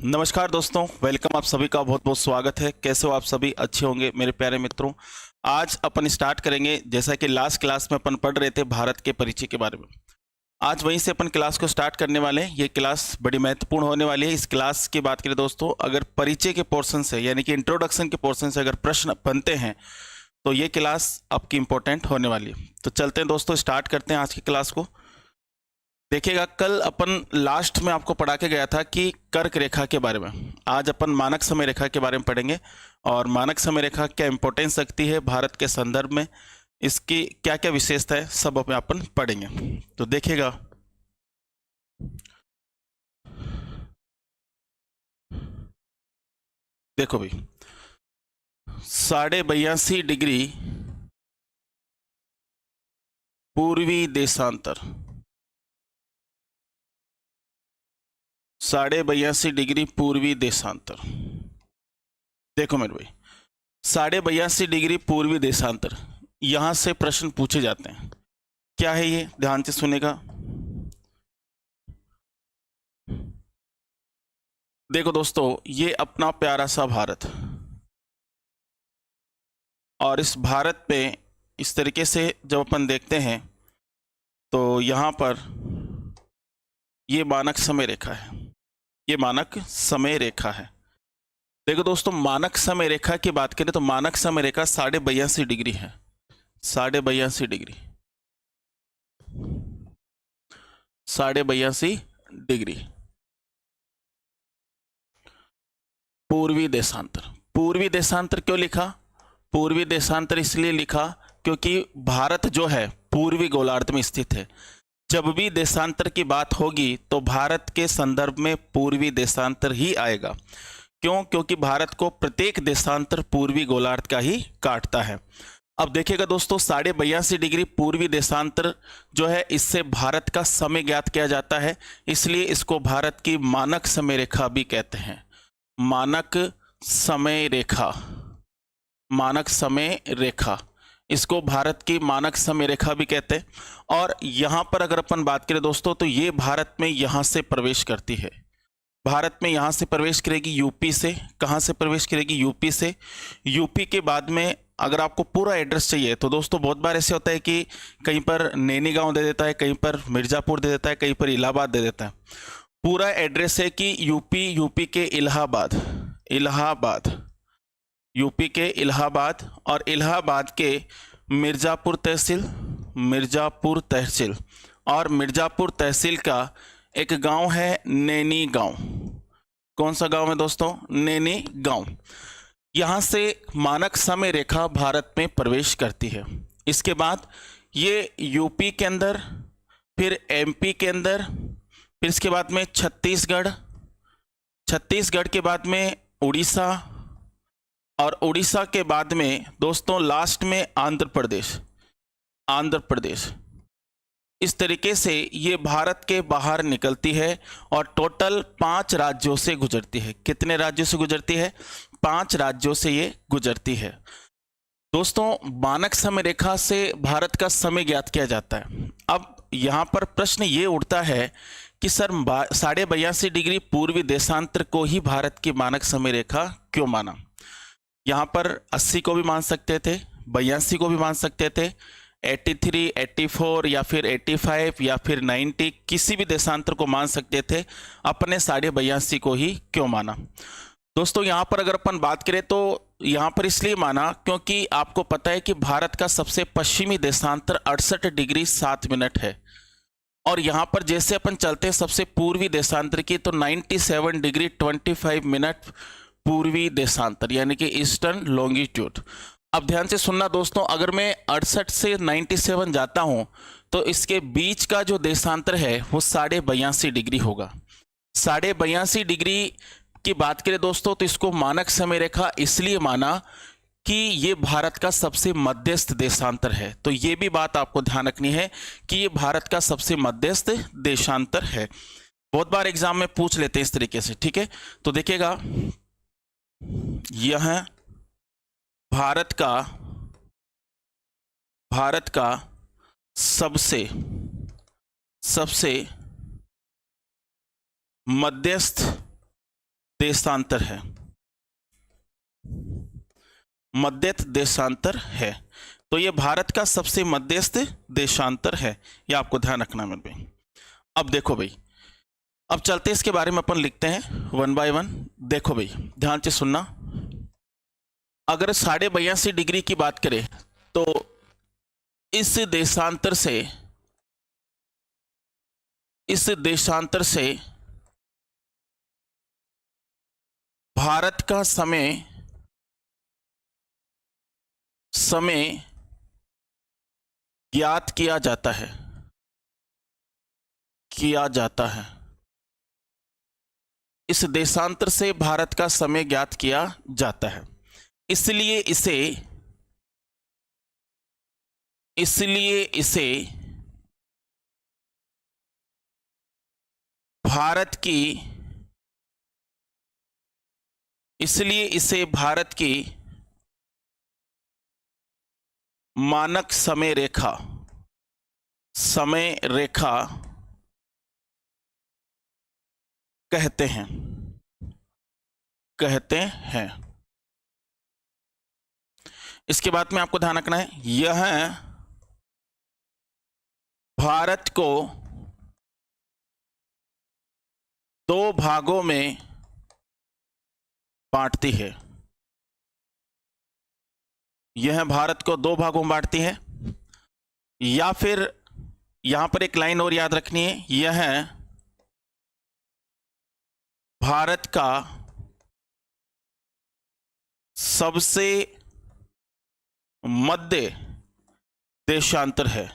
नमस्कार दोस्तों, वेलकम। आप सभी का बहुत बहुत स्वागत है। कैसे हो आप सभी? अच्छे होंगे मेरे प्यारे मित्रों। आज अपन स्टार्ट करेंगे, जैसा कि लास्ट क्लास में अपन पढ़ रहे थे भारत के परिचय के बारे में। आज वहीं से अपन क्लास को स्टार्ट करने वाले हैं। ये क्लास बड़ी महत्वपूर्ण होने वाली है। इस क्लास की बात करें दोस्तों, अगर परिचय के पोर्शन से यानी कि इंट्रोडक्शन के पोर्शन से अगर प्रश्न बनते हैं तो ये क्लास आपकी इंपॉर्टेंट होने वाली है। तो चलते हैं दोस्तों, स्टार्ट करते हैं आज की क्लास को। देखिएगा, कल अपन लास्ट में आपको पढ़ा के गया था कि कर्क रेखा के बारे में। आज अपन मानक समय रेखा के बारे में पढ़ेंगे और मानक समय रेखा क्या इंपॉर्टेंस रखती है भारत के संदर्भ में, इसकी क्या क्या विशेषता है, सब अपन पढ़ेंगे। तो देखिएगा, देखो भाई, 82.5 डिग्री पूर्वी देशांतर, 82.5 डिग्री पूर्वी देशांतर। देखो मेरे भाई, 82.5 डिग्री पूर्वी देशांतर, यहां से प्रश्न पूछे जाते हैं। क्या है ये? ध्यान से सुनेगा। देखो दोस्तों, ये अपना प्यारा सा भारत, और इस भारत पे इस तरीके से जब अपन देखते हैं तो यहां पर ये मानक समय रेखा है। ये मानक समय रेखा है। देखो दोस्तों, मानक समय रेखा की बात करें तो मानक समय रेखा 82.5 डिग्री है। 82.5 डिग्री, 82.5 डिग्री पूर्वी देशांतर। पूर्वी देशांतर क्यों लिखा? पूर्वी देशांतर इसलिए लिखा क्योंकि भारत जो है पूर्वी गोलार्ध में स्थित है। जब भी देशांतर की बात होगी तो भारत के संदर्भ में पूर्वी देशांतर ही आएगा। क्यों? क्योंकि भारत को प्रत्येक देशांतर पूर्वी गोलार्ध का ही काटता है। अब देखिएगा दोस्तों, 82.5 डिग्री पूर्वी देशांतर जो है, इससे भारत का समय ज्ञात किया जाता है। इसलिए इसको भारत की मानक समय रेखा भी कहते हैं। मानक समय रेखा, मानक समय रेखा, इसको भारत की मानक समय रेखा भी कहते हैं। और यहां पर अगर अपन बात करें दोस्तों, तो ये भारत में यहां से प्रवेश करती है। भारत में यहां से प्रवेश करेगी यूपी से। कहां से प्रवेश करेगी? यूपी से। यूपी के बाद में अगर आपको पूरा एड्रेस चाहिए तो दोस्तों, बहुत बार ऐसे होता है कि कहीं पर नैनी गांव दे देता है, कहीं पर मिर्जापुर दे देता है, कहीं पर इलाहाबाद दे देता है। पूरा एड्रेस है कि यूपी के इलाहाबाद, इलाहाबाद, यूपी के इलाहाबाद, और इलाहाबाद के मिर्जापुर तहसील, मिर्जापुर तहसील, और मिर्जापुर तहसील का एक गांव है नैनी गांव। कौन सा गांव है दोस्तों? नैनी गांव। यहां से मानक समय रेखा भारत में प्रवेश करती है। इसके बाद ये यूपी के अंदर, फिर एमपी के अंदर, फिर इसके बाद में छत्तीसगढ़, छत्तीसगढ़ के बाद में उड़ीसा, और उड़ीसा के बाद में दोस्तों लास्ट में आंध्र प्रदेश, आंध्र प्रदेश। इस तरीके से ये भारत के बाहर निकलती है और टोटल 5 राज्यों से गुजरती है। कितने राज्यों से गुजरती है? 5 राज्यों से ये गुजरती है। दोस्तों, मानक समय रेखा से भारत का समय ज्ञात किया जाता है। अब यहां पर प्रश्न ये उठता है कि सर 82.5 डिग्री पूर्वी देशांतर को ही भारत की मानक समय रेखा क्यों माना? यहां पर 80 को भी मान सकते थे, 82 को भी मान सकते थे, 83, 84 या फिर 85 या फिर 90, किसी भी देशांतर को मान सकते थे। अपने 82.5 को ही क्यों माना? दोस्तों, यहां पर अगर अपन बात करें तो यहां पर इसलिए माना क्योंकि आपको पता है कि भारत का सबसे पश्चिमी देशांतर 68 डिग्री 7 मिनट है। और यहां पर जैसे अपन चलते हैं सबसे पूर्वी देशांतर की, तो 97 डिग्री 25 मिनट पूर्वी देशांतर, यानी कि ईस्टर्न लॉन्गिट्यूड। अब ध्यान से सुनना दोस्तों, अगर मैं 68 से 97 जाता हूं तो इसके बीच का जो देशांतर है वो 82.5 डिग्री होगा। 82.5 डिग्री की बात करें दोस्तों, तो इसको मानक समय रेखा इसलिए माना कि ये भारत का सबसे मध्यस्थ देशांतर है। तो ये भी बात आपको ध्यान रखनी है कि ये भारत का सबसे मध्यस्थ देशांतर है। बहुत बार एग्जाम में पूछ लेते हैं इस तरीके से, ठीक है? तो देखिएगा, यह भारत का सबसे मध्यस्थ देशांतर है, मध्यस्थ देशांतर है। तो ये भारत का सबसे मध्यस्थ देशांतर है, ये आपको ध्यान रखना मेरे भाई। अब देखो भाई, अब चलते इसके बारे में अपन लिखते हैं वन बाय वन। देखो भाई ध्यान से सुनना, अगर 82.5 डिग्री की बात करें तो इस देशांतर से भारत का समय ज्ञात किया जाता है। इस देशांतर से भारत का समय ज्ञात किया जाता है, इसलिए इसे भारत की मानक समय रेखा कहते हैं। इसके बाद में आपको ध्यान रखना है, यह भारत को 2 भागों में बांटती है। यह भारत को 2 भागों में बांटती है, या फिर यहां पर एक लाइन और याद रखनी है, यह भारत का सबसे मध्य देशांतर है,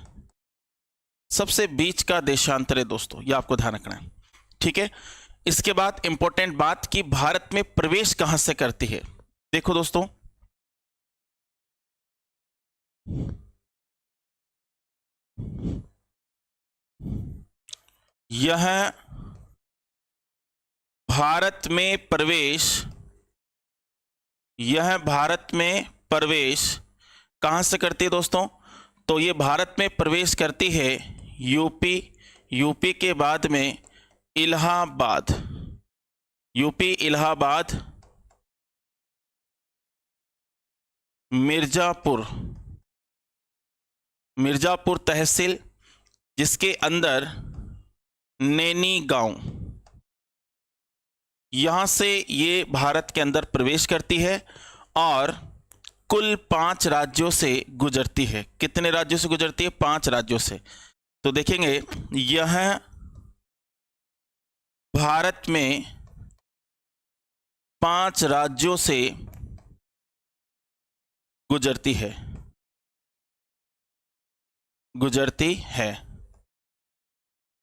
सबसे बीच का देशांतर है दोस्तों, ये आपको ध्यान रखना है। ठीक है, इसके बाद इंपॉर्टेंट बात कि भारत में प्रवेश कहां से करती है। देखो दोस्तों, यह भारत में प्रवेश कहां से करती है दोस्तों, तो ये भारत में प्रवेश करती है यूपी के बाद में इलाहाबाद, मिर्जापुर तहसील, जिसके अंदर नैनी गांव, यहां से ये भारत के अंदर प्रवेश करती है और कुल 5 राज्यों से गुजरती है। कितने राज्यों से गुजरती है? 5 राज्यों से। तो देखेंगे, यह भारत में 5 राज्यों से गुजरती है,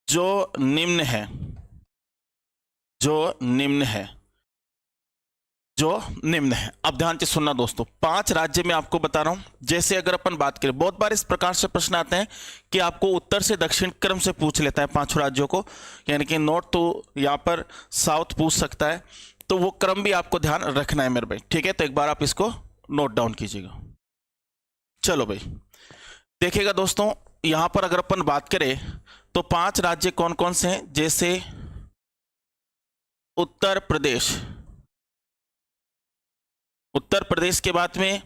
जो निम्न है। अब ध्यान से सुनना दोस्तों, 5 राज्य में आपको बता रहा हूं। जैसे अगर अपन बात करें, बहुत बार इस प्रकार से प्रश्न आते हैं कि आपको उत्तर से दक्षिण क्रम से पूछ लेता है 5 राज्यों को, यानी कि नॉर्थ तो यहां पर साउथ पूछ सकता है, तो वो क्रम भी आपको ध्यान रखना है मेरे भाई। ठीक है, तो एक बार आप इसको नोट डाउन कीजिएगा। चलो भाई, देखिएगा दोस्तों, यहां पर अगर अपन बात करें तो 5 राज्य कौन कौन से हैं। जैसे उत्तर प्रदेश के बाद में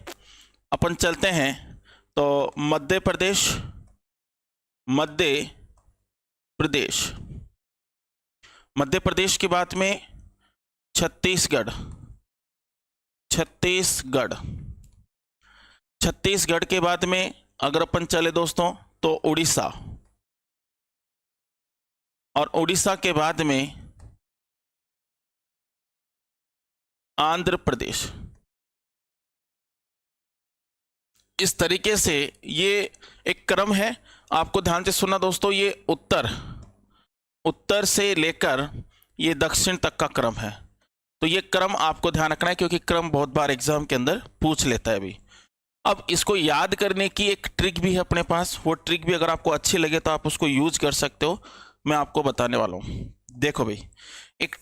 अपन चलते हैं तो मध्य प्रदेश के बाद में छत्तीसगढ़ के बाद में अगर अपन चले दोस्तों तो उड़ीसा, और उड़ीसा के बाद में आंध्र प्रदेश। इस तरीके से ये एक क्रम है, आपको ध्यान से सुनना दोस्तों। ये उत्तर से लेकर ये दक्षिण तक का क्रम है, तो ये क्रम आपको ध्यान रखना है, क्योंकि क्रम बहुत बार एग्जाम के अंदर पूछ लेता है अभी। अब इसको याद करने की एक ट्रिक भी है अपने पास, वो ट्रिक भी अगर आपको अच्छी लगे तो आप उसको यूज कर सकते हो, मैं आपको बताने वाला हूँ। देखो भाई, एक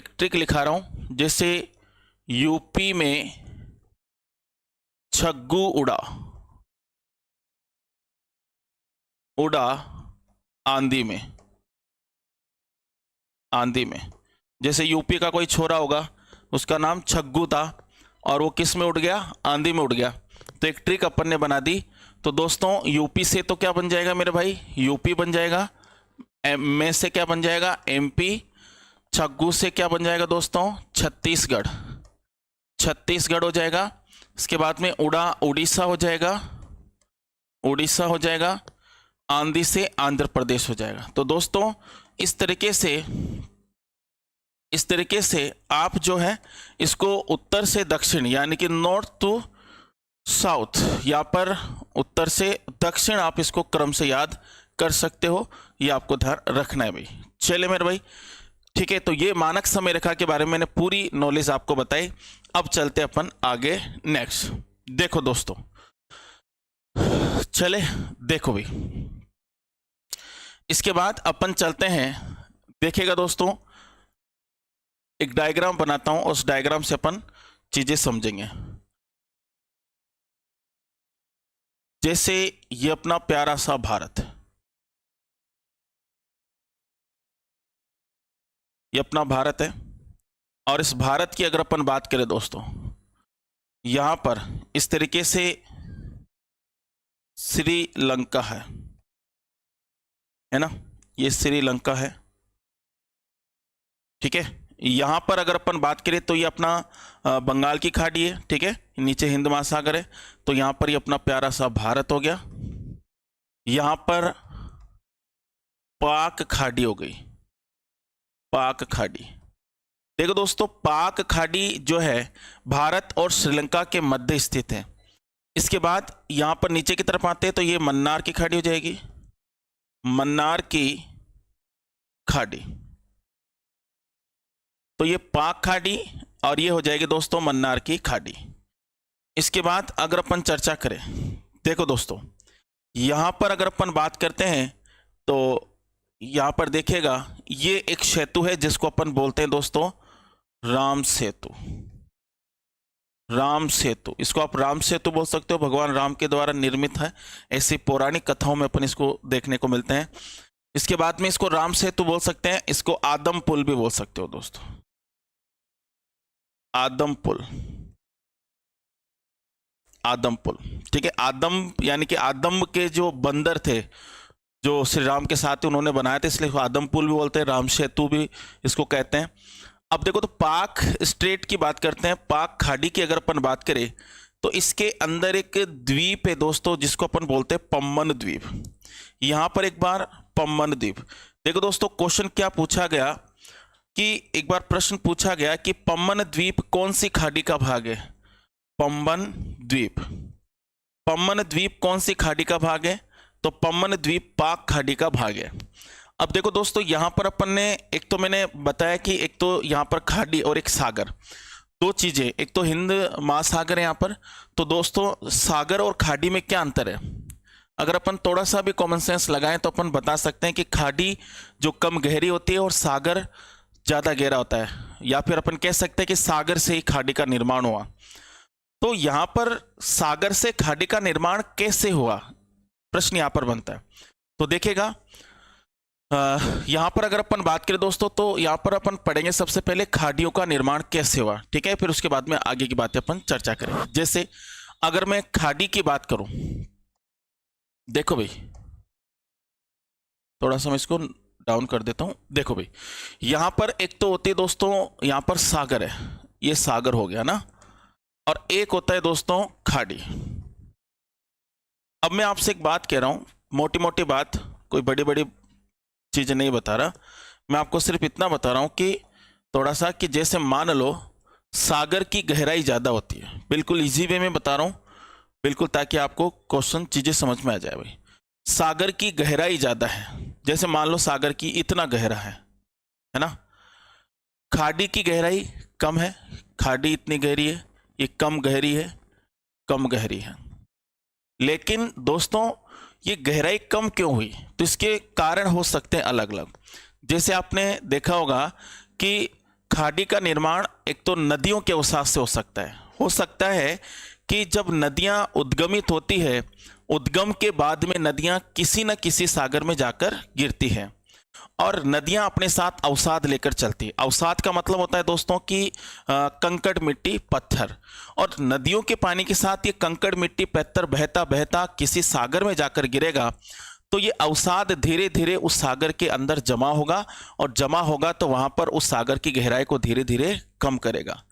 ट्रिक लिखा रहा हूँ। जैसे यूपी में छग्गू उड़ा आंधी में, जैसे यूपी का कोई छोरा होगा, उसका नाम छग्गू था और वो किस में उड़ गया, आंधी में उड़ गया। तो एक ट्रिक अपन ने बना दी। तो दोस्तों यूपी से तो क्या बन जाएगा मेरे भाई, यूपी बन जाएगा। में से क्या बन जाएगा, एमपी। छग्गू से क्या बन जाएगा दोस्तों, छत्तीसगढ़। छत्तीसगढ़ हो जाएगा। इसके बाद में उड़ा, उड़ीसा हो जाएगा, उड़ीसा हो जाएगा। आंधी से आंध्र प्रदेश हो जाएगा। तो दोस्तों इस तरीके से आप जो है इसको उत्तर से दक्षिण यानी कि नॉर्थ टू साउथ, यहाँ पर उत्तर से दक्षिण आप इसको क्रम से याद कर सकते हो। ये आपको ध्यान रखना है भाई। चले मेरे भाई, ठीक है। तो ये मानक समय रेखा के बारे में मैंने पूरी नॉलेज आपको बताई। अब चलते अपन आगे नेक्स्ट। देखो दोस्तों, चले देखो भाई, इसके बाद अपन चलते हैं, देखिएगा दोस्तों एक डायग्राम बनाता हूं, उस डायग्राम से अपन चीजें समझेंगे। जैसे ये अपना प्यारा सा भारत, ये अपना भारत है और इस भारत की अगर अपन बात करें दोस्तों, यहां पर इस तरीके से श्रीलंका है ना, ये श्रीलंका है, ठीक है। यहां पर अगर अपन बात करें तो ये अपना बंगाल की खाड़ी है, ठीक है, नीचे हिंद महासागर है। तो यहां पर ये अपना प्यारा सा भारत हो गया। यहां पर पाक खाड़ी हो गई, पाक खाड़ी। देखो दोस्तों, पाक खाड़ी जो है भारत और श्रीलंका के मध्य स्थित है। इसके बाद यहां पर नीचे की तरफ आते हैं तो ये मन्नार की खाड़ी हो जाएगी, मन्नार की खाड़ी। तो ये पाक खाड़ी और ये हो जाएगी दोस्तों मन्नार की खाड़ी। इसके बाद अगर अपन चर्चा करें, देखो दोस्तों यहां पर अगर अपन बात करते हैं तो यहां पर देखिएगा ये एक सेतु है जिसको अपन बोलते हैं दोस्तों राम सेतु। राम सेतु, इसको आप राम सेतु बोल सकते हो, भगवान राम के द्वारा निर्मित है, ऐसी पौराणिक कथाओं में अपन इसको देखने को मिलते हैं। इसके बाद में इसको राम सेतु बोल सकते हैं, इसको आदम पुल भी बोल सकते हो दोस्तों, आदम पुल, आदम पुल, ठीक है। आदम यानी कि आदम के जो बंदर थे जो श्री राम के साथ उन्होंने बनाया था, इसलिए आदम पुल भी बोलते हैं, राम सेतु भी इसको कहते हैं। अब देखो तो पाक स्ट्रेट की बात करते हैं, पाक खाड़ी की अगर अपन बात करें तो इसके अंदर एक द्वीप है दोस्तों जिसको अपन बोलते हैं पम्बन द्वीप। यहां पर एक बार पम्बन द्वीप, देखो दोस्तों क्वेश्चन क्या पूछा गया कि एक बार प्रश्न पूछा गया कि पम्बन द्वीप कौन सी खाड़ी का भाग है। पम्बन द्वीप, पम्बन द्वीप कौन सी खाड़ी का भाग है, तो पम्बन द्वीप पाक खाड़ी का भाग है। अब देखो दोस्तों यहां पर अपन ने एक तो मैंने बताया कि एक तो यहां पर खाड़ी और एक सागर, दो चीजें, एक तो हिंद महासागर है यहां पर। तो दोस्तों सागर और खाड़ी में क्या अंतर है, अगर अपन थोड़ा सा भी कॉमन सेंस लगाएं तो अपन बता सकते हैं कि खाड़ी जो कम गहरी होती है और सागर ज्यादा गहरा होता है, या फिर अपन कह सकते हैं कि सागर से ही खाड़ी का निर्माण हुआ। तो यहां पर सागर से खाड़ी का निर्माण कैसे हुआ, प्रश्न यहां पर बनता है। तो देखिएगा यहां पर अगर अपन बात करें दोस्तों तो यहां पर अपन पढ़ेंगे सबसे पहले खाड़ियों का निर्माण कैसे हुआ, ठीक है, फिर उसके बाद में आगे की बातें अपन चर्चा करेंगे। जैसे अगर मैं खाड़ी की बात करूं, देखो भाई थोड़ा सा मैं इसको डाउन कर देता हूं। देखो भाई यहां पर एक तो होती है दोस्तों, यहां पर सागर है, ये सागर हो गया ना, और एक होता है दोस्तों खाड़ी। अब मैं आपसे एक बात कह रहा हूं, मोटी मोटी बात, कोई बड़ी बड़ी चीजें नहीं बता रहा, मैं आपको सिर्फ इतना बता रहा हूं कि थोड़ा सा कि जैसे मान लो सागर की गहराई ज्यादा होती है, बिल्कुल इजी वे में बता रहा हूं, बिल्कुल ताकि आपको क्वेश्चन चीजें समझ में आ जाए। भाई सागर की गहराई ज्यादा है, जैसे मान लो सागर की इतना गहरा है ना, खाड़ी की गहराई कम है, खाड़ी इतनी गहरी है, ये कम गहरी है, कम गहरी है। लेकिन दोस्तों ये गहराई कम क्यों हुई, तो इसके कारण हो सकते हैं अलग अलग। जैसे आपने देखा होगा कि खाड़ी का निर्माण एक तो नदियों के अवसाद से हो सकता है कि जब नदियां उद्गमित होती है, उद्गम के बाद में नदियां किसी न किसी सागर में जाकर गिरती है, और नदियां अपने साथ अवसाद लेकर चलती है। अवसाद का मतलब होता है दोस्तों कि कंकड़, मिट्टी, पत्थर। और नदियों के पानी के साथ ये कंकड़, मिट्टी, पत्थर बहता बहता किसी सागर में जाकर गिरेगा तो ये अवसाद धीरे धीरे उस सागर के अंदर जमा होगा, और जमा होगा तो वहां पर उस सागर की गहराई को धीरे धीरे कम करेगा।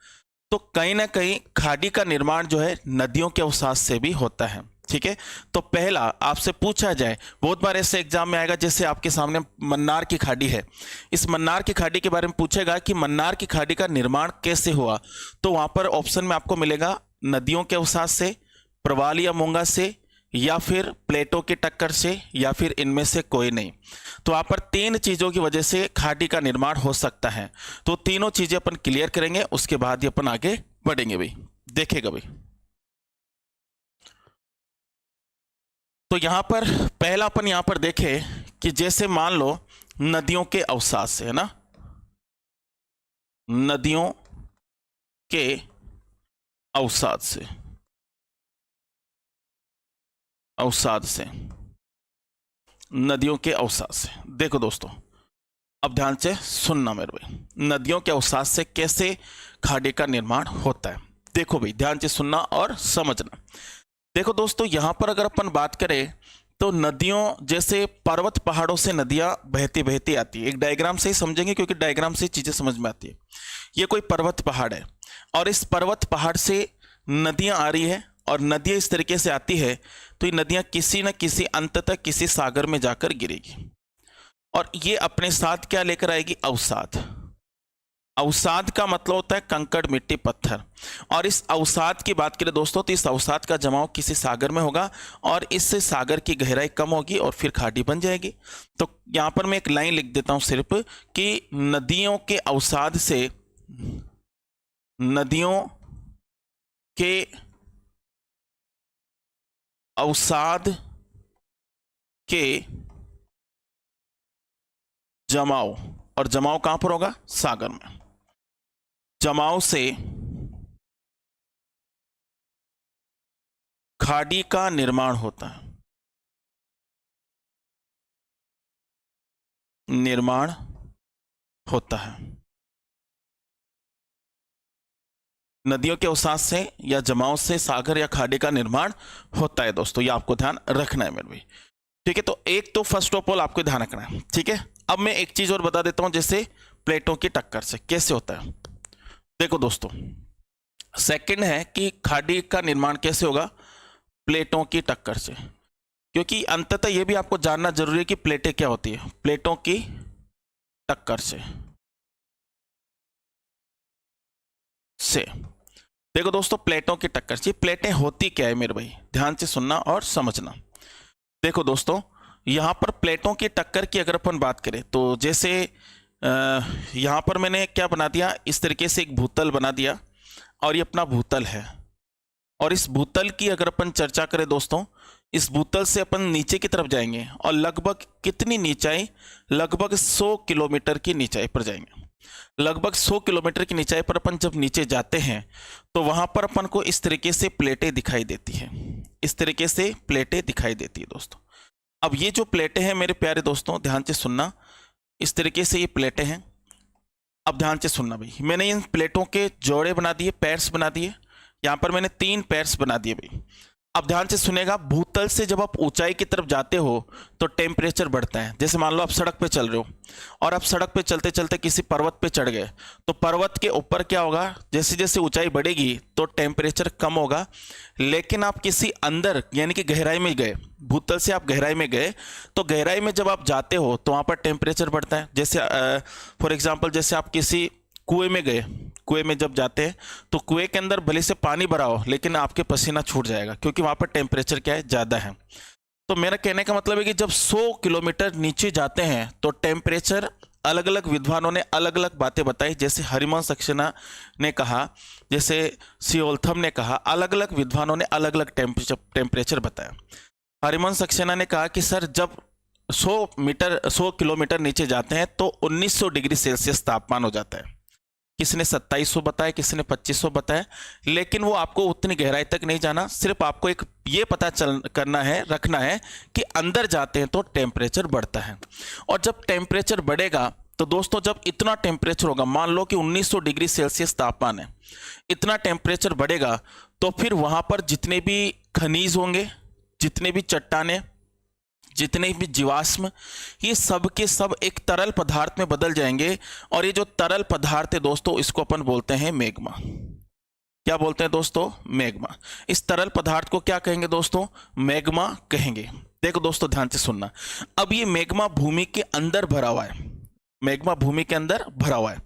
तो कहीं ना कहीं खाड़ी का निर्माण जो है नदियों के अवसाद से भी होता है। ठीक है, तो पहला आपसे पूछा जाए, बहुत बार ऐसे एग्जाम में आएगा, जैसे आपके सामने मन्नार की खाड़ी है, इस मन्नार की खाड़ी के बारे में पूछेगा कि मन्नार की खाड़ी का निर्माण कैसे हुआ, तो वहां पर ऑप्शन में आपको मिलेगा नदियों के अवसाद से, प्रवाल या मूंगा से, या फिर प्लेटों की टक्कर से, या फिर इनमें से कोई नहीं। तो वहां पर तीन चीजों की वजह से खाड़ी का निर्माण हो सकता है। तो तीनों चीजें अपन क्लियर करेंगे, उसके बाद ही अपन आगे बढ़ेंगे भाई। देखेगा भाई, तो यहां पर पहला अपन यहां पर देखे कि जैसे मान लो नदियों के अवसाद से, है ना, नदियों के अवसाद से, नदियों के अवसाद से। देखो दोस्तों, अब ध्यान से सुनना मेरे भाई, नदियों के अवसाद से कैसे खाड़ी का निर्माण होता है। देखो भाई, ध्यान से सुनना और समझना। देखो दोस्तों, यहां पर अगर अपन बात करें तो नदियों, जैसे पर्वत पहाड़ों से नदियां बहती बहती आती है। एक डायग्राम से ही समझेंगे, क्योंकि डायग्राम से चीजें समझ में आती है। ये कोई पर्वत पहाड़ है, और इस पर्वत पहाड़ से नदियां आ रही है, और नदियां इस तरीके से आती है, तो ये नदियां किसी न किसी अंततः किसी सागर में जाकर गिरेगी, और ये अपने साथ क्या लेकर आएगी? अवसाद। अवसाद का मतलब होता है कंकड़, मिट्टी, पत्थर। और इस अवसाद की बात करें दोस्तों, तो इस अवसाद का जमाव किसी सागर में होगा, और इससे सागर की गहराई कम होगी और फिर खाड़ी बन जाएगी। तो यहां पर मैं एक लाइन लिख देता हूं सिर्फ कि नदियों के अवसाद से, नदियों के अवसाद के जमाव, और जमाव कहां पर होगा? सागर में। जमाव से खाड़ी का निर्माण होता है, निर्माण होता है। नदियों के अवसाद से या जमाव से सागर या खाड़ी का निर्माण होता है दोस्तों, ये आपको ध्यान रखना है मेरे भाई। ठीक है, तो एक तो फर्स्ट ऑफ ऑल आपको ध्यान रखना है। ठीक है, अब मैं एक चीज और बता देता हूं, जैसे प्लेटों की टक्कर से कैसे होता है। देखो दोस्तों, सेकंड है कि खाड़ी का निर्माण कैसे होगा? प्लेटों की टक्कर से। क्योंकि अंततः यह भी आपको जानना जरूरी है कि प्लेटें क्या होती है। प्लेटों की टक्कर से देखो दोस्तों, प्लेटों की टक्कर से प्लेटें होती क्या है मेरे भाई, ध्यान से सुनना और समझना। देखो दोस्तों, यहां पर प्लेटों की टक्कर की अगर अपन बात करें तो जैसे यहां पर मैंने क्या बना दिया, इस तरीके से एक भूतल बना दिया, और ये अपना भूतल है। और इस भूतल की अगर अपन चर्चा करें दोस्तों, इस भूतल से अपन नीचे की तरफ जाएंगे, और लगभग कितनी नीचाई? लगभग 100 किलोमीटर की नीचाई पर जाएंगे। लगभग 100 किलोमीटर की नीचाई पर अपन जब नीचे जाते हैं तो वहां पर अपन को इस तरीके से प्लेटें दिखाई देती हैं, इस तरीके से प्लेटें दिखाई देती है दोस्तों। अब ये जो प्लेटें हैं मेरे प्यारे दोस्तों, ध्यान से सुनना, इस तरीके से ये प्लेटें हैं। अब ध्यान से सुनना भाई, मैंने इन प्लेटों के जोड़े बना दिए, पैर्स बना दिए। यहां पर मैंने 3 पैर्स बना दिए भाई। अब ध्यान से सुनेगा, भूतल से जब आप ऊंचाई की तरफ जाते हो तो टेम्परेचर बढ़ता है। जैसे मान लो आप सड़क पे चल रहे हो, और आप सड़क पे चलते चलते किसी पर्वत पे चढ़ गए, तो पर्वत के ऊपर क्या होगा? जैसे जैसे ऊंचाई बढ़ेगी तो टेम्परेचर कम होगा। लेकिन आप किसी अंदर यानी कि गहराई में गए, भूतल से आप गहराई में गए, तो गहराई में जब आप जाते हो तो वहां पर टेम्परेचर बढ़ता है। जैसे फॉर एग्जाम्पल, जैसे आप किसी कुएं में गए, कुएं में जब जाते हैं तो कुएं के अंदर भले से पानी भरा हो, लेकिन आपके पसीना छूट जाएगा, क्योंकि वहां पर टेम्परेचर क्या है? ज़्यादा है। तो मेरा कहने का मतलब है कि जब 100 किलोमीटर नीचे जाते हैं तो टेम्परेचर, अलग अलग विद्वानों ने अलग अलग बातें बताई। जैसे हरिवंश सक्सेना ने कहा, जैसे सियोलथम ने कहा, अलग अलग विद्वानों ने अलग अलग टेम्परेचर बताया। हरिवंश सक्सेना ने कहा कि सर, जब 100 किलोमीटर नीचे जाते हैं तो 1900 डिग्री सेल्सियस तापमान हो जाता है। किसी ने 2700 बताया, किसी ने 2500 बताया, लेकिन वो आपको उतनी गहराई तक नहीं जाना। सिर्फ आपको एक ये पता करना है, रखना है कि अंदर जाते हैं तो टेम्परेचर बढ़ता है। और जब टेम्परेचर बढ़ेगा तो दोस्तों, जब इतना टेम्परेचर होगा, मान लो कि 1900 डिग्री सेल्सियस तापमान है, इतना टेम्परेचर बढ़ेगा तो फिर वहां पर जितने भी खनिज होंगे, जितने भी चट्टाने, जितने भी जीवाश्म, ये सब के सब एक तरल पदार्थ में बदल जाएंगे। और ये जो तरल पदार्थ है दोस्तों, इसको अपन बोलते हैं मैग्मा। क्या बोलते हैं दोस्तों? मैग्मा। इस तरल पदार्थ को क्या कहेंगे दोस्तों? मैग्मा कहेंगे। देखो दोस्तों, ध्यान से सुनना। अब ये मैग्मा भूमि के अंदर भरा हुआ है, मैग्मा भूमि के अंदर भरा हुआ है।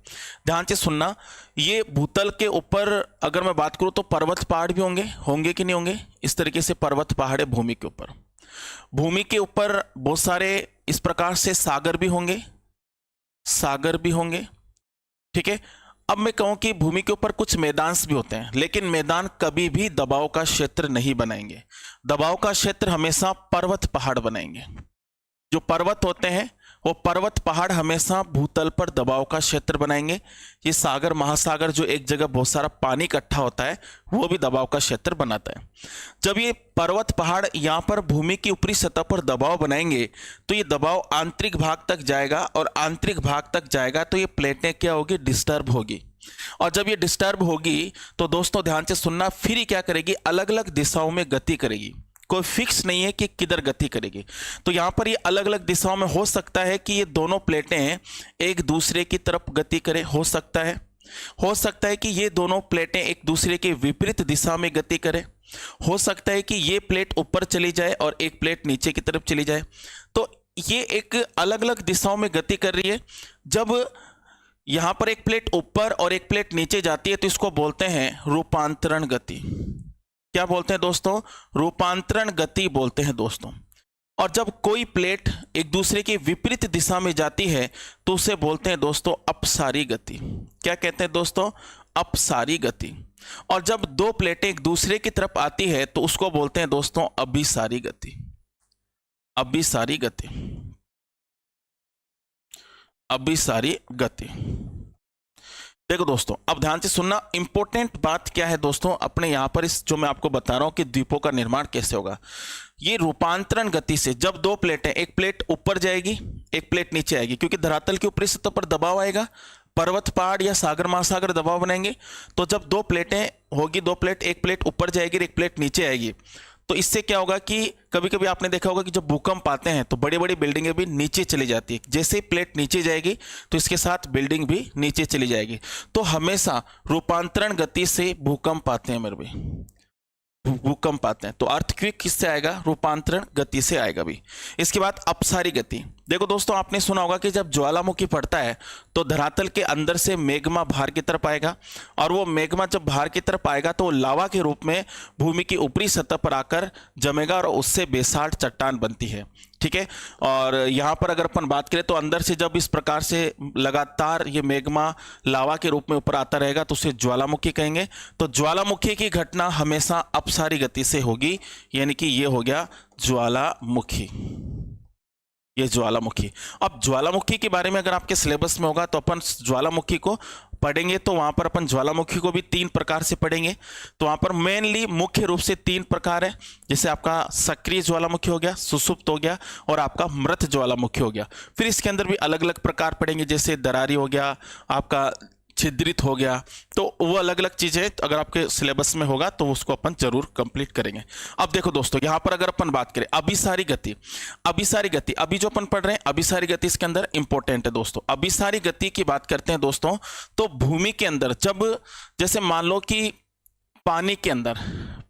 ध्यान से सुनना, ये भूतल के ऊपर अगर मैं बात करूं तो पर्वत पहाड़ भी होंगे कि नहीं होंगे? इस तरीके से पर्वत पहाड़ है भूमि के ऊपर। भूमि के ऊपर बहुत सारे इस प्रकार से सागर भी होंगे, ठीक है। अब मैं कहूं कि भूमि के ऊपर कुछ मैदान भी होते हैं, लेकिन मैदान कभी भी दबाव का क्षेत्र नहीं बनाएंगे। दबाव का क्षेत्र हमेशा पर्वत पहाड़ बनाएंगे। जो पर्वत होते हैं वो पर्वत पहाड़ हमेशा भूतल पर दबाव का क्षेत्र बनाएंगे। ये सागर महासागर जो एक जगह बहुत सारा पानी इकट्ठा होता है, वो भी दबाव का क्षेत्र बनाता है। जब ये पर्वत पहाड़ यहाँ पर भूमि की ऊपरी सतह पर दबाव बनाएंगे तो ये दबाव आंतरिक भाग तक जाएगा, और आंतरिक भाग तक जाएगा तो ये प्लेटें क्या होगी? डिस्टर्ब होगी। और जब ये डिस्टर्ब होगी तो दोस्तों ध्यान से सुनना, फिर ये क्या करेगी? अलग अलग दिशाओं में गति करेगी। कोई फिक्स नहीं है कि किधर गति करेगी। तो यहाँ पर ये अलग अलग दिशाओं में हो सकता है कि ये दोनों प्लेटें एक दूसरे की तरफ गति करें, हो सकता है कि ये दोनों प्लेटें एक दूसरे के विपरीत दिशा में गति करें, हो सकता है कि ये प्लेट ऊपर चली जाए और एक प्लेट नीचे की तरफ चली जाए। तो ये एक अलग अलग दिशाओं में गति कर रही है। जब यहाँ पर एक प्लेट ऊपर और एक प्लेट नीचे जाती है तो इसको बोलते हैं रूपांतरण गति। क्या बोलते हैं दोस्तों? रूपांतरण गति बोलते हैं दोस्तों। और जब कोई प्लेट एक दूसरे के विपरीत दिशा में जाती है तो उसे बोलते हैं दोस्तों अपसारी गति। क्या कहते हैं दोस्तों? अपसारी गति। और जब दो प्लेटें एक दूसरे की तरफ आती है तो उसको बोलते हैं दोस्तों अभिसारी गति। अभिसारी गति, अभिसारी गति। देखो दोस्तों, अब ध्यान से सुनना, इंपॉर्टेंट बात क्या है दोस्तों अपने यहाँ पर, इस जो मैं आपको बता रहा हूँ कि द्वीपों का निर्माण कैसे होगा। ये रूपांतरण गति से जब दो प्लेटें, एक प्लेट ऊपर जाएगी, एक प्लेट नीचे आएगी, क्योंकि धरातल की ऊपरी सतह पर दबाव आएगा, पर्वत पहाड़ या सागर महासागर दबाव बनाएंगे। तो जब दो प्लेटें होगी, दो प्लेट, एक प्लेट ऊपर जाएगी और एक प्लेट नीचे आएगी, तो इससे क्या होगा कि कभी कभी आपने देखा होगा कि जब भूकंप आते हैं तो बड़ी बड़ी बिल्डिंगें भी नीचे चली जाती है। जैसे ही प्लेट नीचे जाएगी तो इसके साथ बिल्डिंग भी नीचे चली जाएगी। तो हमेशा रूपांतरण गति से भूकंप आते हैं मेरे भाई, भूकंप आते हैं। तो अर्थक्वेक किससे आएगा? रूपांतरण गति से आएगा भी। इसके बाद अपसारी गति। देखो दोस्तों, आपने सुना होगा कि जब ज्वालामुखी फटता है तो धरातल के अंदर से मैग्मा बाहर की तरफ आएगा, और वो मैग्मा जब बाहर की तरफ आएगा तो लावा के रूप में भूमि की ऊपरी सतह पर आकर जमेगा और उससे बेसाल्ट चट्टान बनती है, ठीक है। और यहाँ पर अगर अपन बात करें तो अंदर से जब इस प्रकार से लगातार ये मैग्मा लावा के रूप में ऊपर आता रहेगा तो उसे ज्वालामुखी कहेंगे। तो ज्वालामुखी की घटना हमेशा अपसारी गति से होगी, यानी कि ये हो गया ज्वालामुखी, ये ज्वालामुखी। अब ज्वालामुखी के बारे में अगर आपके सिलेबस में होगा तो अपन ज्वालामुखी को पढ़ेंगे, तो वहां पर अपन ज्वालामुखी को भी 3 प्रकार से पढ़ेंगे। तो वहां पर मेनली मुख्य रूप से 3 प्रकार है, जैसे आपका सक्रिय ज्वालामुखी हो गया, सुसुप्त हो गया, और आपका मृत ज्वालामुखी हो गया। फिर इसके अंदर भी अलग अलग प्रकार पढ़ेंगे, जैसे दरारी हो गया, आपका छिद्रित हो गया। तो वो अलग अलग चीजें अगर आपके सिलेबस में होगा तो उसको अपन जरूर कंप्लीट करेंगे। अब देखो दोस्तों, यहां पर अगर अपन बात करें अभिसारी गति, अभिसारी गति अभी जो अपन पढ़ रहे हैं अभिसारी गति, इसके अंदर इंपॉर्टेंट है दोस्तों। अभिसारी गति की बात करते हैं दोस्तों, तो भूमि के अंदर जब, जैसे मान लो कि पानी के अंदर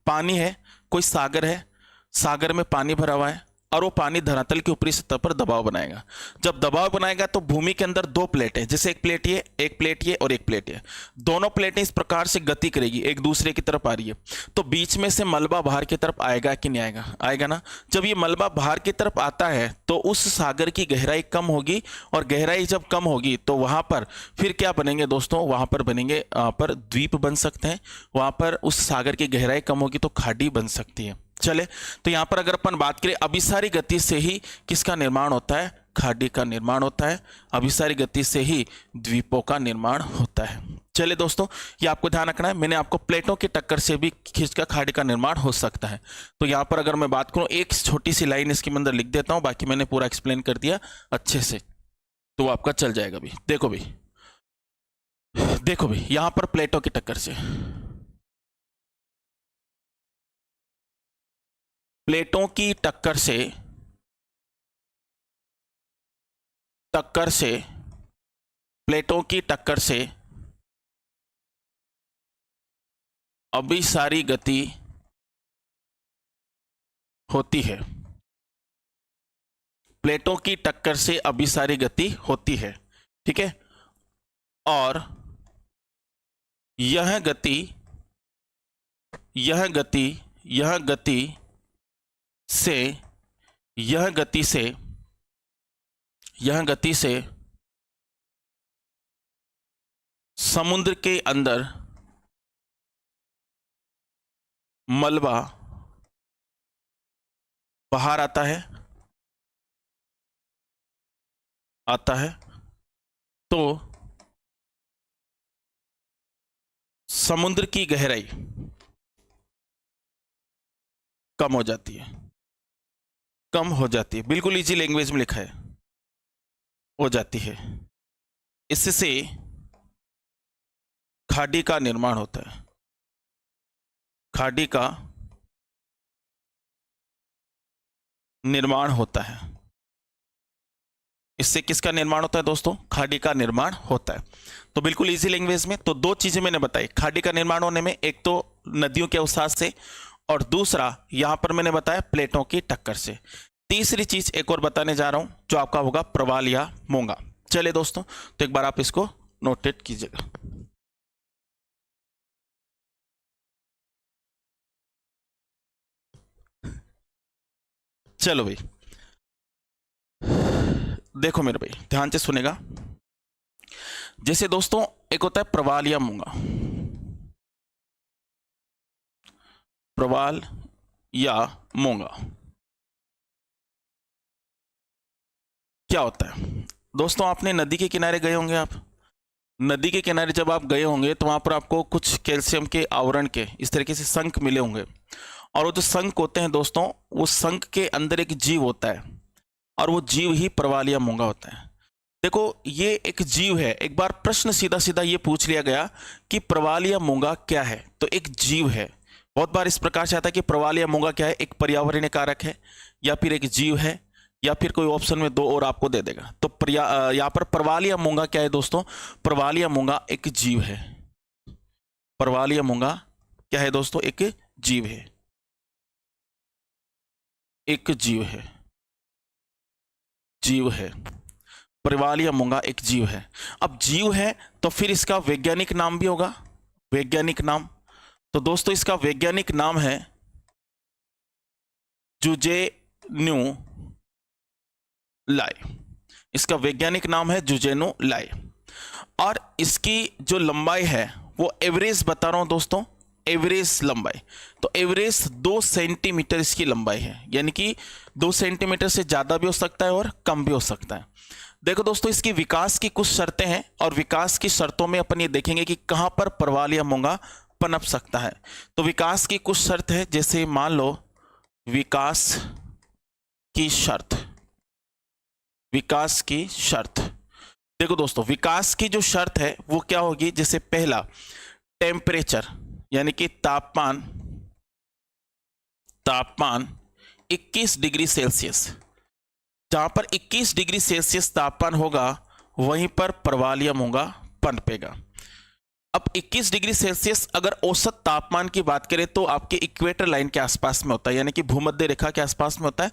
पानी है, कोई सागर है, सागर में पानी भरा हुआ है और वो पानी धरातल की ऊपरी सतह पर दबाव बनाएगा। जब दबाव बनाएगा तो भूमि के अंदर 2 प्लेटें, जैसे एक प्लेट ये, एक प्लेट ये और एक प्लेट ये, दोनों प्लेटें इस प्रकार से गति करेगी, एक दूसरे की तरफ आ रही है। तो बीच में से मलबा बाहर की तरफ आएगा कि नहीं आएगा? आएगा ना। जब ये मलबा बाहर की तरफ आता है तो उस सागर की गहराई कम होगी, और गहराई जब कम होगी तो वहां पर फिर क्या बनेंगे दोस्तों? वहां पर बनेंगे, वहां पर द्वीप बन सकते हैं। वहां पर उस सागर की गहराई कम होगी तो खाड़ी बन सकती है। चले, तो यहां पर अगर अपन बात करें अभिसारी गति से ही किसका निर्माण होता है? खाड़ी का निर्माण होता है। अभिसारी गति से ही द्वीपों का निर्माण होता है। चलिए दोस्तों, ये आपको ध्यान रखना है। मैंने आपको प्लेटों की टक्कर से भी खिंचकर खाड़ी का निर्माण हो सकता है। तो यहाँ पर अगर मैं बात करूँ, एक छोटी सी लाइन इसके अंदर लिख देता हूँ, बाकी मैंने पूरा एक्सप्लेन कर दिया अच्छे से, तो आपका चल जाएगा भी। देखो भी, देखो भी, यहां पर प्लेटों की टक्कर से, प्लेटों की टक्कर से, प्लेटों की टक्कर से अभिसारी गति होती है। प्लेटों की टक्कर से अभिसारी गति होती है, ठीक है। और यह गति से समुद्र के अंदर मलबा बाहर आता है, तो समुद्र की गहराई कम हो जाती है, बिल्कुल इजी लैंग्वेज में लिखा है, हो जाती है। इससे खाड़ी का निर्माण होता है। खाड़ी का निर्माण होता है। इससे किसका निर्माण होता है दोस्तों? खाड़ी का निर्माण होता है। तो बिल्कुल इजी लैंग्वेज में तो दो चीजें मैंने बताई खाड़ी का निर्माण होने में, एक तो नदियों के अवसाद से, और दूसरा यहां पर मैंने बताया प्लेटों की टक्कर से। तीसरी चीज एक और बताने जा रहा हूं, जो आपका होगा प्रवाल या मूंगा। चलिए दोस्तों, तो एक बार आप इसको नोटेट कीजिएगा। चलो भाई, देखो मेरे भाई, ध्यान से सुनेगा। जैसे दोस्तों, एक होता है प्रवाल या मूंगा। प्रवाल या मूंगा क्या होता है दोस्तों? आपने नदी के किनारे गए होंगे। आप नदी के किनारे जब आप गए होंगे तो वहां पर आपको कुछ कैल्शियम के आवरण के इस तरीके से शंख मिले होंगे, और वो जो शंख होते हैं दोस्तों, वो शंख के अंदर एक जीव होता है, और वो जीव ही प्रवाल या मूंगा होता है। देखो, ये एक जीव है। एक बार प्रश्न सीधा सीधा ये पूछ लिया गया कि प्रवाल या मूंगा क्या है, तो एक जीव है। बहुत बार इस प्रकार से आता है कि प्रवाल या मूंगा क्या है, एक पर्यावरणीय कारक है, या फिर एक जीव है, या फिर कोई ऑप्शन में दो और आपको दे देगा। तो यहाँ पर प्रवाल या मूंगा क्या है दोस्तों? प्रवाल या मूंगा एक जीव है। प्रवाल या मूंगा क्या है दोस्तों? एक जीव है, एक जीव है, जीव है। प्रवाल या मूंगा एक जीव है। अब जीव है तो फिर इसका वैज्ञानिक नाम भी होगा, वैज्ञानिक नाम। तो दोस्तों, इसका वैज्ञानिक नाम है जुजेन्यू लाई। इसका वैज्ञानिक नाम है जुजेन्यू लाई, और इसकी जो लंबाई है वो एवरेज बता रहा हूं दोस्तों, एवरेज लंबाई। तो एवरेज 2 सेंटीमीटर इसकी लंबाई है, यानी कि 2 सेंटीमीटर से ज्यादा भी हो सकता है और कम भी हो सकता है। देखो दोस्तों, इसकी विकास की कुछ शर्तें हैं, और विकास की शर्तों में अपन ये देखेंगे कि कहां पर प्रवाल या मूंगा पनप सकता है। तो विकास की कुछ शर्त है, जैसे मान लो विकास की शर्त, विकास की शर्त। देखो दोस्तों, विकास की जो शर्त है वो क्या होगी? जैसे पहला, टेम्परेचर, यानी कि तापमान 21 डिग्री सेल्सियस। जहां पर 21 डिग्री सेल्सियस तापमान होगा वहीं पर प्रवाल या मूंगा पनपेगा। अब 21 डिग्री सेल्सियस अगर औसत तापमान की बात करें तो आपके इक्वेटर लाइन के आसपास में होता है, यानी कि भूमध्य रेखा के आसपास में होता है।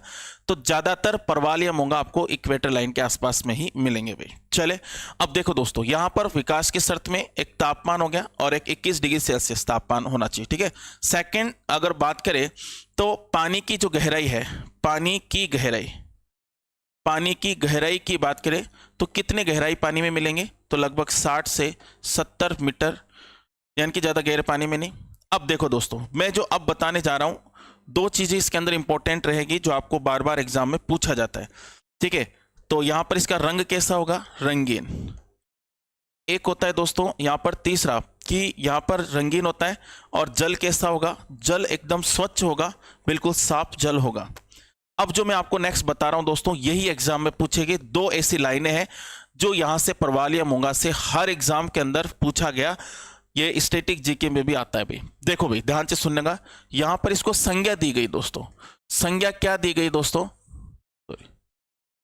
तो ज्यादातर प्रवाल या मूंगा आपको इक्वेटर लाइन के आसपास में ही मिलेंगे भाई। चले, अब देखो दोस्तों, यहां पर विकास की शर्त में एक तापमान हो गया और एक 21 डिग्री सेल्सियस तापमान होना चाहिए, ठीक है। सेकेंड, अगर बात करें तो पानी की जो गहराई है, पानी की गहराई की बात करें तो कितने गहराई पानी में मिलेंगे? तो लगभग 60 से 70 मीटर, यानी कि ज्यादा गहरे पानी में नहीं। अब देखो दोस्तों, मैं जो अब बताने जा रहा हूं, दो चीजें इसके अंदर इंपॉर्टेंट रहेगी जो आपको बार बार एग्जाम में पूछा जाता है, ठीक है। तो यहां पर इसका रंग कैसा होगा? रंगीन। एक होता है दोस्तों यहाँ पर तीसरा कि यहाँ पर रंगीन होता है, और जल कैसा होगा, जल एकदम स्वच्छ होगा, बिल्कुल साफ जल होगा। अब जो मैं आपको नेक्स्ट बता रहा हूं दोस्तों, यही एग्जाम में पूछेगी। दो ऐसी लाइनें हैं जो यहां से प्रवाल या मूंगा से हर एग्जाम के अंदर पूछा गया, ये स्टैटिक जीके में भी आता है भाई। देखो भाई ध्यान से सुननेगा, यहां पर इसको संज्ञा दी गई दोस्तों। संज्ञा क्या दी गई दोस्तों,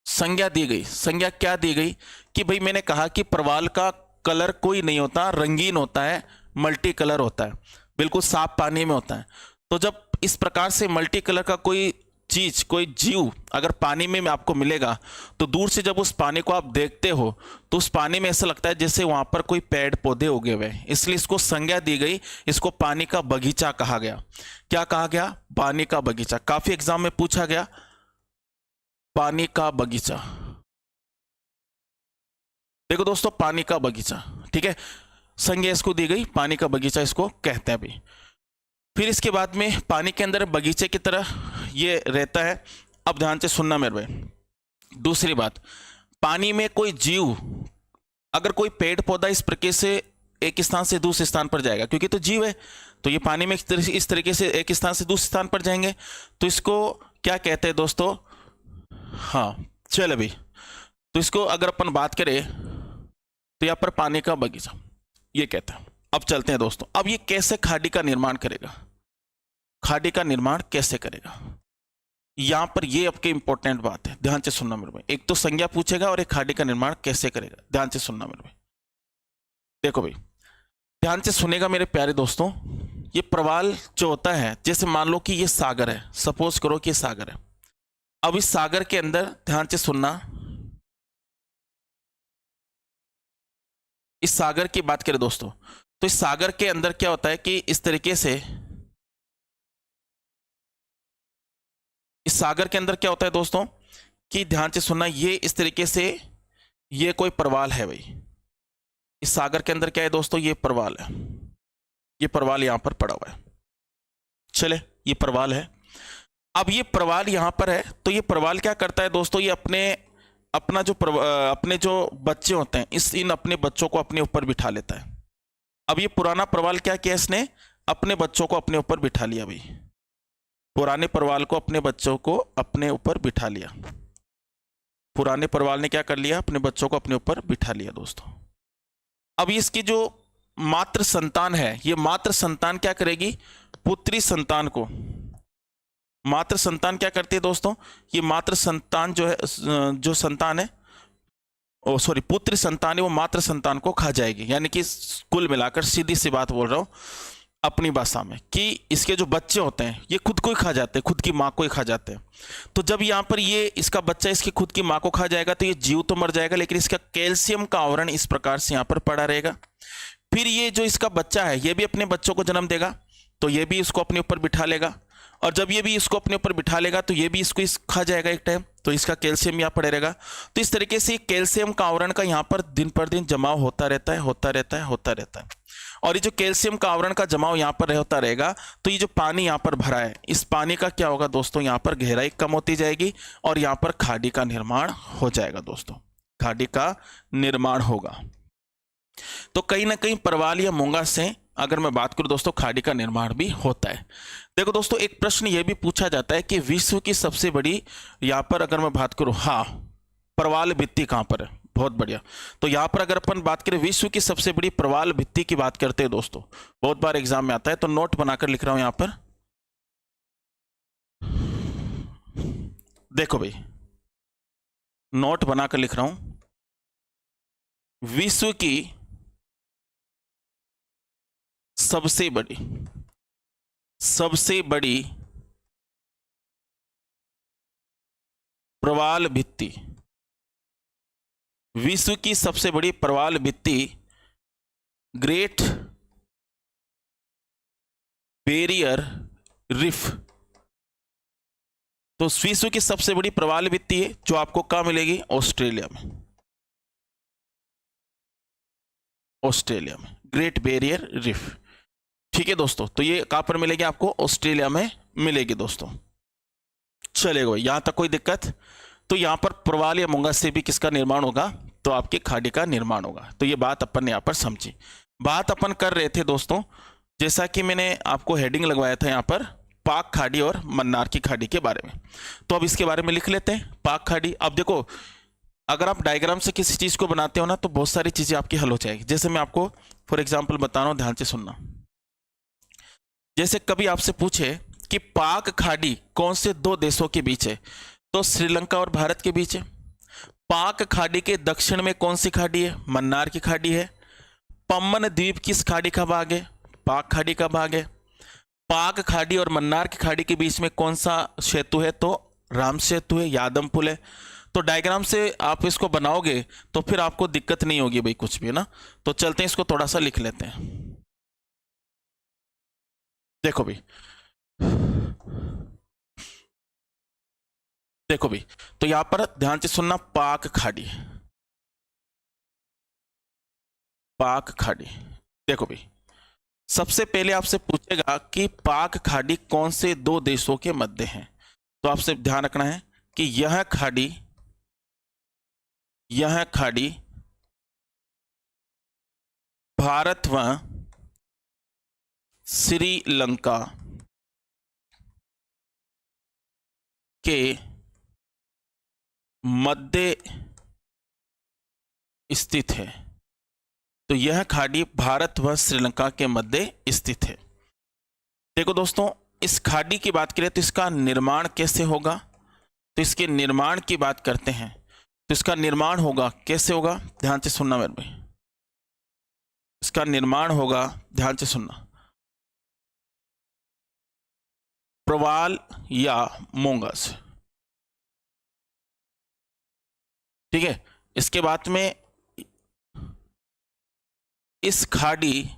संज्ञा दी गई, संज्ञा क्या दी गई कि भाई मैंने कहा कि प्रवाल का कलर कोई नहीं होता, रंगीन होता है, मल्टी कलर होता है, बिल्कुल साफ पानी में होता है। तो जब इस प्रकार से मल्टी कलर का कोई चीज, कोई जीव अगर पानी में आपको मिलेगा, तो दूर से जब उस पानी को आप देखते हो तो उस पानी में ऐसा लगता है जैसे वहां पर कोई पेड़ पौधे उगे हुए, इसलिए इसको संज्ञा दी गई, इसको पानी का बगीचा कहा गया। क्या कहा गया, पानी का बगीचा। काफी एग्जाम में पूछा गया पानी का बगीचा। देखो दोस्तों पानी का बगीचा, ठीक है, संज्ञा इसको दी गई, पानी का बगीचा इसको कहते हैं अभी। फिर इसके बाद में पानी के अंदर बगीचे की तरह ये रहता है। अब ध्यान से सुनना मेरे भाई। दूसरी बात, पानी में कोई जीव, अगर कोई पेड़ पौधा इस प्रकार से एक स्थान से दूसरे स्थान पर जाएगा, क्योंकि तो जीव है, तो ये पानी में इस तरीके से एक स्थान से दूसरे स्थान पर जाएंगे, तो इसको क्या कहते हैं दोस्तों, हाँ चल अभी, तो इसको अगर अपन बात करें तो यहाँ पर पानी का बगीचा ये कहता है। अब चलते हैं दोस्तों, अब ये कैसे खाड़ी का निर्माण करेगा, खाड़ी का निर्माण कैसे करेगा, यहां पर ये आपके इंपॉर्टेंट बात है, ध्यान से सुनना मेरे भाई। एक तो संज्ञा पूछेगा और एक खाड़ी का निर्माण कैसे करेगा, ध्यान से सुनना मेरे भाई। देखो भाई ध्यान से सुनेगा मेरे प्यारे दोस्तों, ये प्रवाल जो होता है, जैसे मान लो कि ये सागर है, सपोज करो कि ये सागर है। अब इस सागर के अंदर ध्यान से सुनना, इस सागर की बात करें दोस्तों, तो इस सागर के अंदर क्या होता है कि इस तरीके से, इस सागर के अंदर क्या होता है दोस्तों कि ध्यान से सुनना, ये इस तरीके से ये कोई प्रवाल है भाई। इस सागर के अंदर क्या है दोस्तों, ये प्रवाल है, ये प्रवाल यहां पर पड़ा हुआ है, चले ये प्रवाल है। अब ये प्रवाल यहां पर है, तो ये प्रवाल क्या करता है दोस्तों, ये अपने जो बच्चे होते हैं, इन अपने बच्चों को अपने ऊपर बिठा लेता है। अब ये पुराना प्रवाल क्या किया, इसने अपने बच्चों को अपने ऊपर बिठा लिया भाई, पुराने प्रवाल को अपने बच्चों को अपने ऊपर बिठा लिया, पुराने प्रवाल ने क्या कर लिया, अपने बच्चों को अपने ऊपर बिठा लिया दोस्तों। अब इसकी जो मातृ संतान है, ये मातृ संतान क्या करेगी, पुत्री संतान को, मातृ संतान क्या करती है दोस्तों, ये मातृ संतान जो है, जो संतान है, पुत्र संतान है, वो मातृ संतान को खा जाएगी। यानी कि कुल मिलाकर सीधी सी बात बोल रहा हूं अपनी भाषा में, कि इसके जो बच्चे होते हैं ये खुद को ही खा जाते हैं, खुद की माँ को ही खा जाते हैं। तो जब यहाँ पर ये इसका बच्चा इसकी खुद की माँ को खा जाएगा, तो ये जीव तो मर जाएगा, लेकिन इसका कैल्शियम का आवरण इस प्रकार से यहाँ पर पड़ा रहेगा। फिर ये जो इसका बच्चा है, ये भी अपने बच्चों को जन्म देगा, तो ये भी इसको अपने ऊपर बिठा लेगा, और जब ये भी इसको अपने ऊपर बिठा लेगा तो ये भी इसको खा जाएगा एक टाइम, तो इसका कैल्शियम यहाँ पड़े रहेगा। तो इस तरीके से कैल्शियम का आवरण का यहाँ पर दिन पर दिन जमाव होता रहता है, होता रहता है, होता रहता है। और ये जो कैल्शियम का आवरण का जमाव यहाँ पर होता रहेगा, तो ये जो पानी यहाँ पर भरा है, इस पानी का क्या होगा दोस्तों, यहाँ पर गहराई कम होती जाएगी और यहाँ पर खाड़ी का निर्माण हो जाएगा दोस्तों, खाड़ी का निर्माण होगा। तो कहीं ना कहीं प्रवाल या मूंगा से अगर मैं बात करूं दोस्तों, खाड़ी का निर्माण भी होता है। देखो दोस्तों, एक प्रश्न यह भी पूछा जाता है कि विश्व की सबसे बड़ी, यहां पर अगर मैं बात करूं, हाँ प्रवाल भित्ति कहां पर है, बहुत बढ़िया। तो यहां पर अगर अपन बात करें विश्व की सबसे बड़ी प्रवाल भित्ति की बात करते हैं दोस्तों, बहुत बार एग्जाम में आता है, तो नोट बनाकर लिख रहा हूं यहां पर। देखो भाई नोट बनाकर लिख रहा हूं, विश्व की सबसे बड़ी प्रवाल भित्ति, विश्व की सबसे बड़ी प्रवाल भित्ति ग्रेट बैरियर रीफ। तो विश्व की सबसे बड़ी प्रवाल भित्ति है जो आपको कहां मिलेगी, ऑस्ट्रेलिया में, ऑस्ट्रेलिया में ग्रेट बैरियर रीफ। ठीक है दोस्तों, तो ये कहां पर मिलेगी आपको, ऑस्ट्रेलिया में मिलेगी दोस्तों। चलेगा यहां तक कोई दिक्कत। तो यहां पर प्रवाल या मूंगा से भी किसका निर्माण होगा, तो आपकी खाड़ी का निर्माण होगा। तो ये बात अपन ने यहाँ पर समझी। बात अपन कर रहे थे दोस्तों, जैसा कि मैंने आपको हेडिंग लगवाया था यहाँ पर, पाक खाड़ी और मन्नार की खाड़ी के बारे में। तो अब इसके बारे में लिख लेते हैं, पाक खाड़ी। अब देखो, अगर आप डायग्राम से किसी चीज़ को बनाते हो ना, तो बहुत सारी चीज़ें आपकी हल हो जाएगी। जैसे मैं आपको फॉर एग्जाम्पल बता रहा हूँ, ध्यान से सुनना। जैसे कभी आपसे पूछे कि पाक खाड़ी कौन से दो देशों के बीच है, तो श्रीलंका और भारत के बीच है। पाक खाड़ी के दक्षिण में कौन सी खाड़ी है? मन्नार की खाड़ी है। पम्बन द्वीप किस खाड़ी का भाग है? पाक खाड़ी का भाग है। पाक खाड़ी और मन्नार की खाड़ी के बीच में कौन सा सेतु है? तो राम सेतु है, यादम पुल है। तो डायग्राम से आप इसको बनाओगे तो फिर आपको दिक्कत नहीं होगी भाई कुछ भी, है ना। तो चलते हैं, इसको थोड़ा सा लिख लेते हैं। देखो भाई, देखो भाई, तो यहां पर ध्यान से सुनना, पाक खाड़ी, पाक खाड़ी। देखो भाई, सबसे पहले आपसे पूछेगा कि पाक खाड़ी कौन से दो देशों के मध्य है। तो आपसे ध्यान रखना है कि यह खाड़ी भारत व श्रीलंका के मध्य स्थित है। तो यह खाड़ी भारत व श्रीलंका के मध्य स्थित है। देखो दोस्तों, इस खाड़ी की बात करें तो इसका निर्माण कैसे होगा, तो इसके निर्माण की बात करते हैं। तो इसका निर्माण होगा, कैसे होगा, ध्यान से सुनना मेरे भाई। इसका निर्माण होगा, ध्यान से सुनना, प्रवाल या मोंगा से। ठीक है। इसके बाद में इस खाड़ी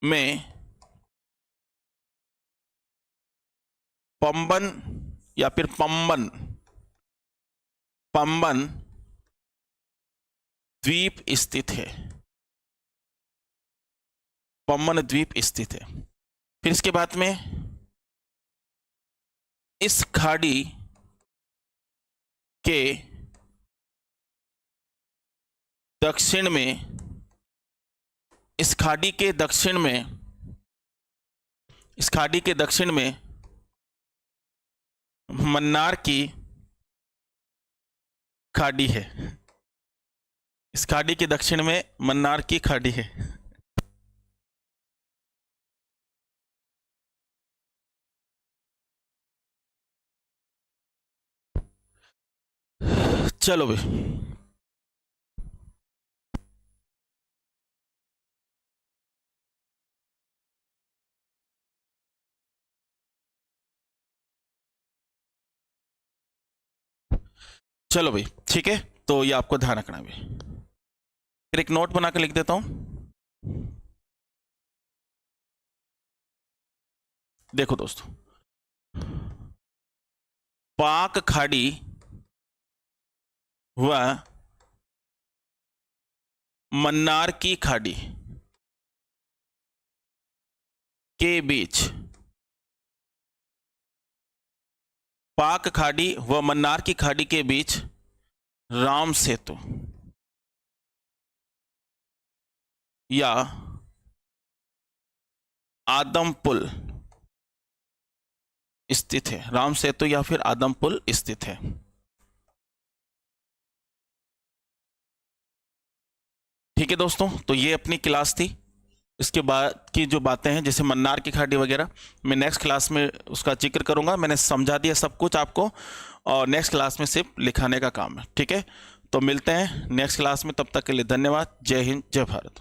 में पंबन या फिर पम्बन द्वीप स्थित है। पम्बन द्वीप स्थित है। फिर इसके बाद में इस खाड़ी के दक्षिण में, इस खाड़ी के दक्षिण में मन्नार की खाड़ी है। इस खाड़ी के दक्षिण में मन्नार की खाड़ी है। चलो भाई, चलो भाई, ठीक है। तो ये आपको ध्यान रखना है भाई। फिर एक नोट बना के लिख देता हूं। देखो दोस्तों, पाक खाड़ी व मन्नार की खाड़ी के बीच, पाक खाड़ी व मन्नार की खाड़ी के बीच राम सेतु या आदम पुल स्थित है। राम सेतु या फिर आदम पुल स्थित है। ठीक है दोस्तों, तो ये अपनी क्लास थी। इसके बाद की जो बातें हैं, जैसे मन्नार की खाड़ी वगैरह, मैं नेक्स्ट क्लास में उसका जिक्र करूंगा। मैंने समझा दिया सब कुछ आपको, और नेक्स्ट क्लास में सिर्फ लिखाने का काम है। ठीक है, तो मिलते हैं नेक्स्ट क्लास में। तब तक के लिए धन्यवाद। जय हिंद, जय भारत।